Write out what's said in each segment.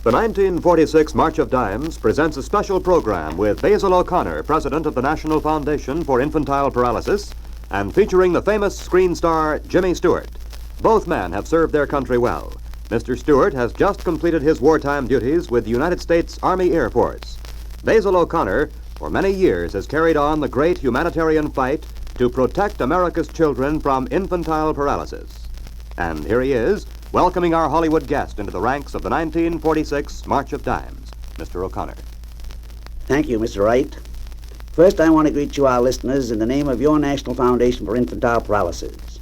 The 1946 March of Dimes presents a special program with Basil O'Connor, president of the National Foundation for Infantile Paralysis, and featuring the famous screen star Jimmy Stewart. Both men have served their country well. Mr. Stewart has just completed his wartime duties with the United States Army Air Force. Basil O'Connor, for many years, has carried on the great humanitarian fight to protect America's children from infantile paralysis. And here he is, welcoming our Hollywood guest into the ranks of the 1946 March of Dimes. Mr. O'Connor. Thank you, Mr. Wright. First, I want to greet you, our listeners, in the name of your National Foundation for Infantile Paralysis.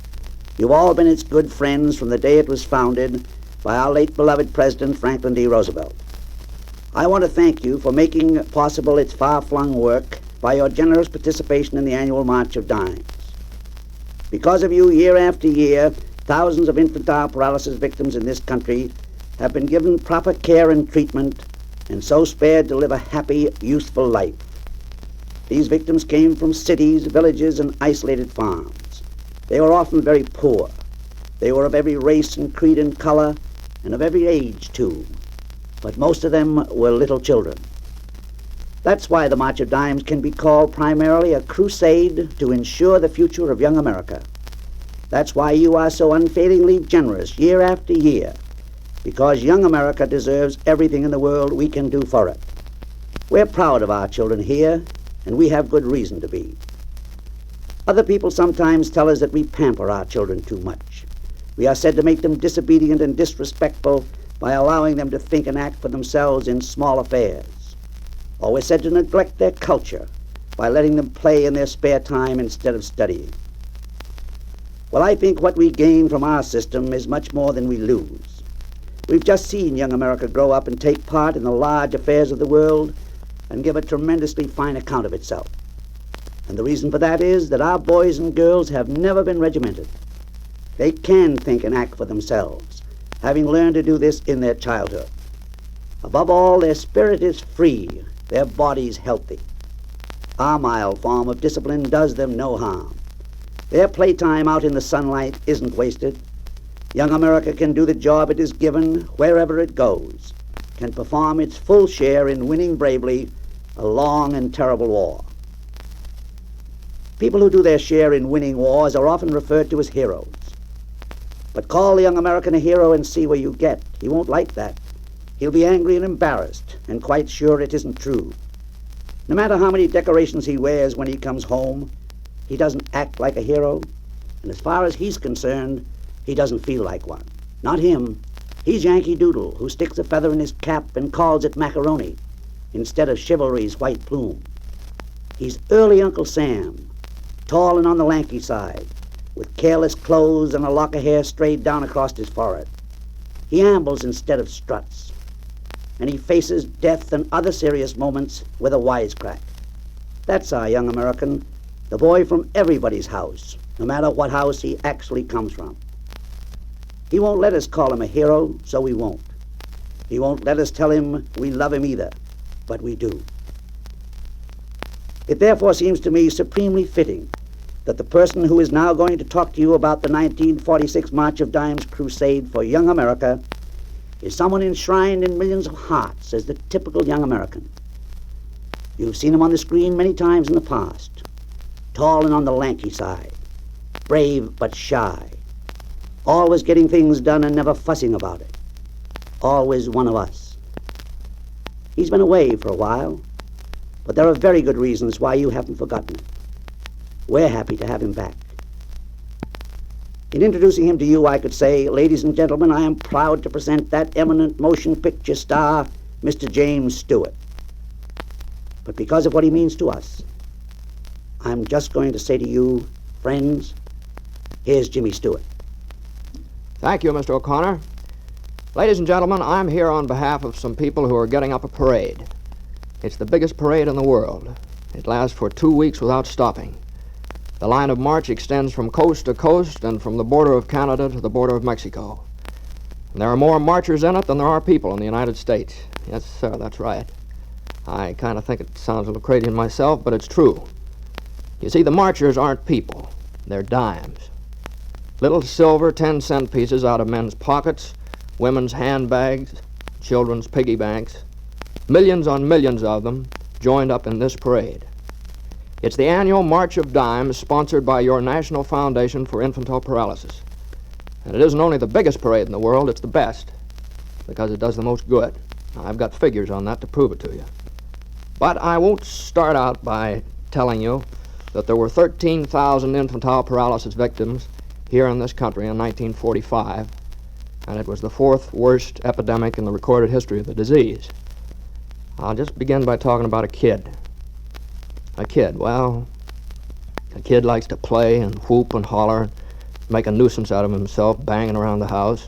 You've all been its good friends from the day it was founded by our late beloved President Franklin D. Roosevelt. I want to thank you for making possible its far-flung work by your generous participation in the annual March of Dimes. Because of you, year after year, thousands of infantile paralysis victims in this country have been given proper care and treatment and so spared to live a happy, useful life. These victims came from cities, villages, and isolated farms. They were often very poor. They were of every race and creed and color, and of every age, too. But most of them were little children. That's why the March of Dimes can be called primarily a crusade to ensure the future of young America. That's why you are so unfailingly generous year after year, because young America deserves everything in the world we can do for it. We're proud of our children here, and we have good reason to be. Other people sometimes tell us that we pamper our children too much. We are said to make them disobedient and disrespectful by allowing them to think and act for themselves in small affairs. Or we're said to neglect their culture by letting them play in their spare time instead of studying. Well, I think what we gain from our system is much more than we lose. We've just seen young America grow up and take part in the large affairs of the world and give a tremendously fine account of itself. And the reason for that is that our boys and girls have never been regimented. They can think and act for themselves, having learned to do this in their childhood. Above all, their spirit is free, their bodies healthy. Our mild form of discipline does them no harm. Their playtime out in the sunlight isn't wasted. Young America can do the job it is given wherever it goes, can perform its full share in winning bravely a long and terrible war. People who do their share in winning wars are often referred to as heroes. But call the young American a hero and see where you get. He won't like that. He'll be angry and embarrassed and quite sure it isn't true. No matter how many decorations he wears when he comes home, he doesn't act like a hero, and as far as he's concerned, he doesn't feel like one. Not him. He's Yankee Doodle, who sticks a feather in his cap and calls it macaroni, instead of chivalry's white plume. He's early Uncle Sam, tall and on the lanky side, with careless clothes and a lock of hair strayed down across his forehead. He ambles instead of struts, and he faces death and other serious moments with a wisecrack. That's our young American, the boy from everybody's house, no matter what house he actually comes from. He won't let us call him a hero, so we won't. He won't let us tell him we love him either, but we do. It therefore seems to me supremely fitting that the person who is now going to talk to you about the 1946 March of Dimes crusade for young America is someone enshrined in millions of hearts as the typical young American. You've seen him on the screen many times in the past. Tall and on the lanky side, brave but shy, always getting things done and never fussing about it, always one of us. He's been away for a while, but there are very good reasons why you haven't forgotten it. We're happy to have him back. In introducing him to you, I could say, ladies and gentlemen, I am proud to present that eminent motion picture star, Mr. James Stewart. But because of what he means to us, I'm just going to say to you, friends, here's Jimmy Stewart. Thank you, Mr. O'Connor. Ladies and gentlemen, I'm here on behalf of some people who are getting up a parade. It's the biggest parade in the world. It lasts for 2 weeks without stopping. The line of march extends from coast to coast and from the border of Canada to the border of Mexico. And there are more marchers in it than there are people in the United States. Yes, sir, that's right. I kind of think it sounds a little crazy in myself, but it's true. You see, the marchers aren't people. They're dimes. Little silver 10-cent pieces out of men's pockets, women's handbags, children's piggy banks, millions on millions of them joined up in this parade. It's the annual March of Dimes sponsored by your National Foundation for Infantile Paralysis. And it isn't only the biggest parade in the world, it's the best, because it does the most good. Now, I've got figures on that to prove it to you. But I won't start out by telling you that there were 13,000 infantile paralysis victims here in this country in 1945, and it was the fourth worst epidemic in the recorded history of the disease. I'll just begin by talking about a kid. A kid, well, a kid likes to play and whoop and holler, make a nuisance out of himself, banging around the house.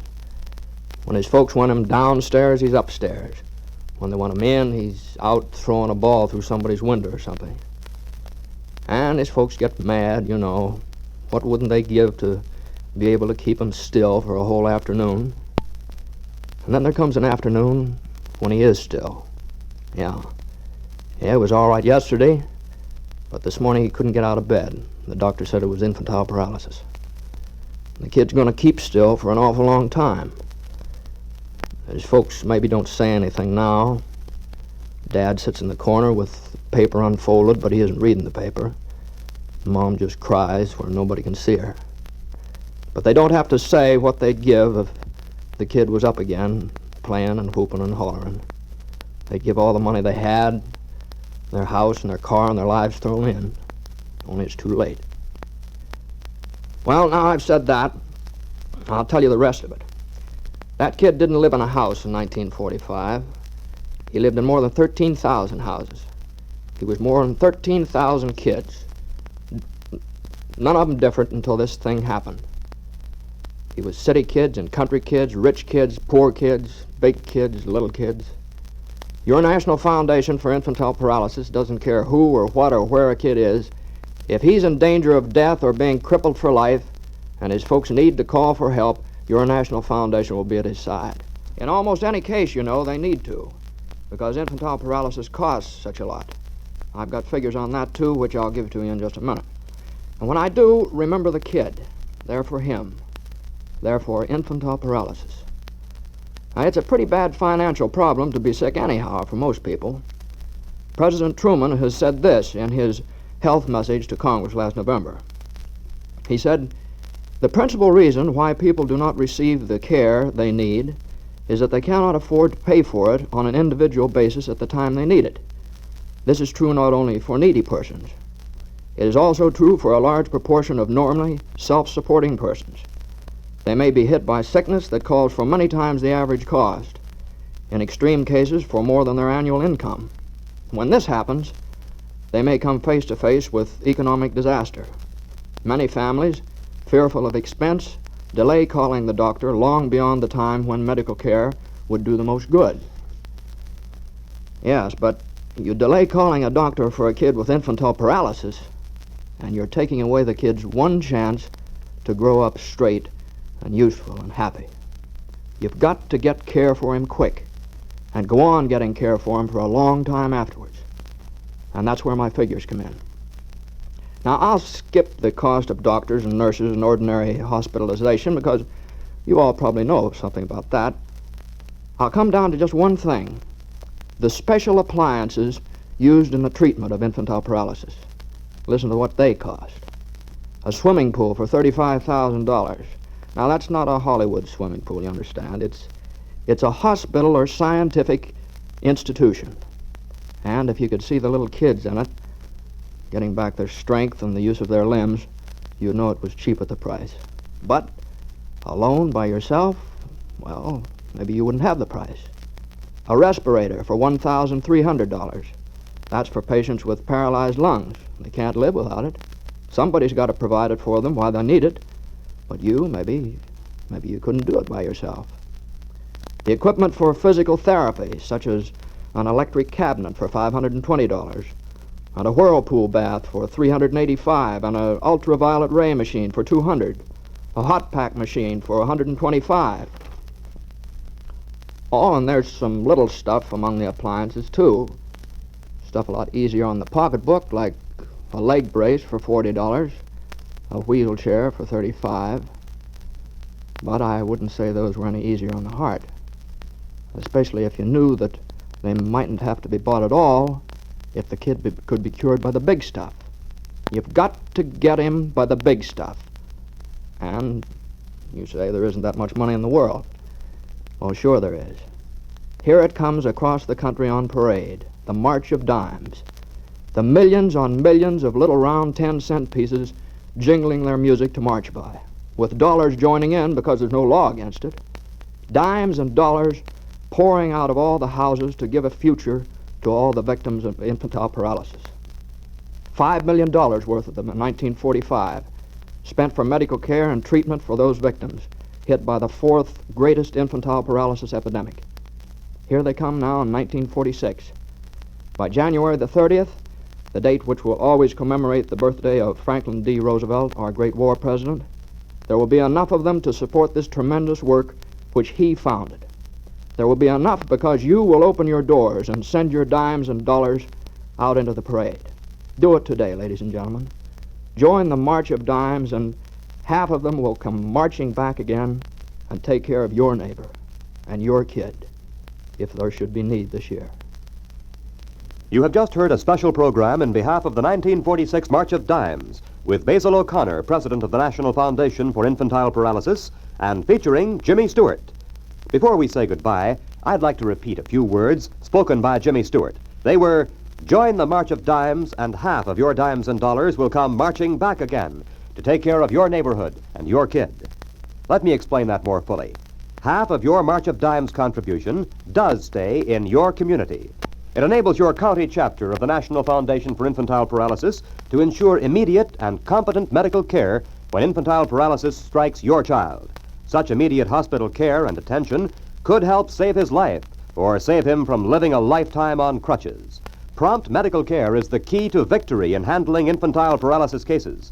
When his folks want him downstairs, he's upstairs. When they want him in, he's out throwing a ball through somebody's window or something. And his folks get mad, you know. What wouldn't they give to be able to keep him still for a whole afternoon? And then there comes an afternoon when he is still. Yeah, it was all right yesterday, but this morning he couldn't get out of bed. The doctor said it was infantile paralysis. The kid's going to keep still for an awful long time. His folks maybe don't say anything now. Dad sits in the corner with paper unfolded, but he isn't reading the paper. Mom just cries where nobody can see her. But they don't have to say what they'd give if the kid was up again, playing and whooping and hollering. They'd give all the money they had, their house and their car and their lives thrown in. Only it's too late. Well, now I've said that, I'll tell you the rest of it. That kid didn't live in a house in 1945. He lived in more than 13,000 houses. He was more than 13,000 kids. None of them different until this thing happened. He was city kids and country kids, rich kids, poor kids, big kids, little kids. Your National Foundation for Infantile Paralysis doesn't care who or what or where a kid is. If he's in danger of death or being crippled for life and his folks need to call for help, your National Foundation will be at his side. In almost any case, you know, they need to, because infantile paralysis costs such a lot. I've got figures on that, too, which I'll give to you in just a minute. And when I do, remember the kid. They're for him. They're for infantile paralysis. Now, it's a pretty bad financial problem to be sick anyhow for most people. President Truman has said this in his health message to Congress last November. He said, "The principal reason why people do not receive the care they need is that they cannot afford to pay for it on an individual basis at the time they need it. This is true not only for needy persons. It is also true for a large proportion of normally self-supporting persons. They may be hit by sickness that calls for many times the average cost, in extreme cases for more than their annual income. When this happens, they may come face to face with economic disaster. Many families, fearful of expense, delay calling the doctor long beyond the time when medical care would do the most good." Yes, but you delay calling a doctor for a kid with infantile paralysis, and you're taking away the kid's one chance to grow up straight and useful and happy. You've got to get care for him quick, and go on getting care for him for a long time afterwards. And that's where my figures come in. Now, I'll skip the cost of doctors and nurses and ordinary hospitalization because you all probably know something about that. I'll come down to just one thing: the special appliances used in the treatment of infantile paralysis. Listen to what they cost. A swimming pool for $35,000. Now, that's not a Hollywood swimming pool, you understand. It's a hospital or scientific institution. And if you could see the little kids in it, getting back their strength and the use of their limbs, you'd know it was cheap at the price. But alone by yourself, well, maybe you wouldn't have the price. A respirator for $1,300. That's for patients with paralyzed lungs. They can't live without it. Somebody's got to provide it for them while they need it. But you, maybe you couldn't do it by yourself. The equipment for physical therapy, such as an electric cabinet for $520, and a whirlpool bath for $385, and an ultraviolet ray machine for $200, a hot pack machine for $125. Oh, and there's some little stuff among the appliances, too. Stuff a lot easier on the pocketbook, like a leg brace for $40, a wheelchair for $35. But I wouldn't say those were any easier on the heart. especially if you knew that they mightn't have to be bought at all if the kid could be cured by the big stuff. You've got to get him by the big stuff. And you say there isn't that much money in the world. Oh, sure there is. Here it comes across the country on parade, the March of Dimes. The millions on millions of little round 10-cent pieces jingling their music to march by, with dollars joining in because there's no law against it. Dimes and dollars pouring out of all the houses to give a future to all the victims of infantile paralysis. $5 million worth of them in 1945, spent for medical care and treatment for those victims hit by the fourth greatest infantile paralysis epidemic. Here they come now in 1946. By January the 30th, the date which will always commemorate the birthday of Franklin D. Roosevelt, our great war president, there will be enough of them to support this tremendous work which he founded. There will be enough because you will open your doors and send your dimes and dollars out into the parade. Do it today, ladies and gentlemen. Join the March of Dimes, and half of them will come marching back again and take care of your neighbor and your kid, if there should be need this year. You have just heard a special program in behalf of the 1946 March of Dimes, with Basil O'Connor, president of the National Foundation for Infantile Paralysis, and featuring Jimmy Stewart. Before we say goodbye, I'd like to repeat a few words spoken by Jimmy Stewart. They were, "Join the March of Dimes, and half of your dimes and dollars will come marching back again to take care of your neighborhood and your kid." Let me explain that more fully. Half of your March of Dimes contribution does stay in your community. It enables your county chapter of the National Foundation for Infantile Paralysis to ensure immediate and competent medical care when infantile paralysis strikes your child. Such immediate hospital care and attention could help save his life or save him from living a lifetime on crutches. Prompt medical care is the key to victory in handling infantile paralysis cases.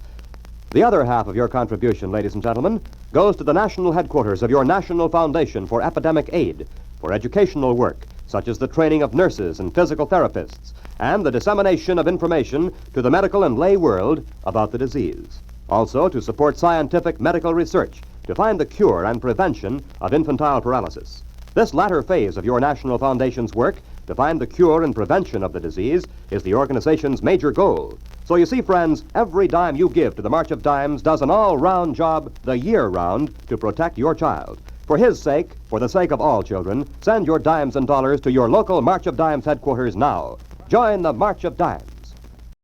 The other half of your contribution, ladies and gentlemen, goes to the national headquarters of your National Foundation for Epidemic Aid, for educational work, such as the training of nurses and physical therapists, and the dissemination of information to the medical and lay world about the disease. Also, to support scientific medical research to find the cure and prevention of infantile paralysis. This latter phase of your National Foundation's work to find the cure and prevention of the disease is the organization's major goal. So you see, friends, every dime you give to the March of Dimes does an all-round job the year round to protect your child. For his sake, for the sake of all children, send your dimes and dollars to your local March of Dimes headquarters now. Join the March of Dimes.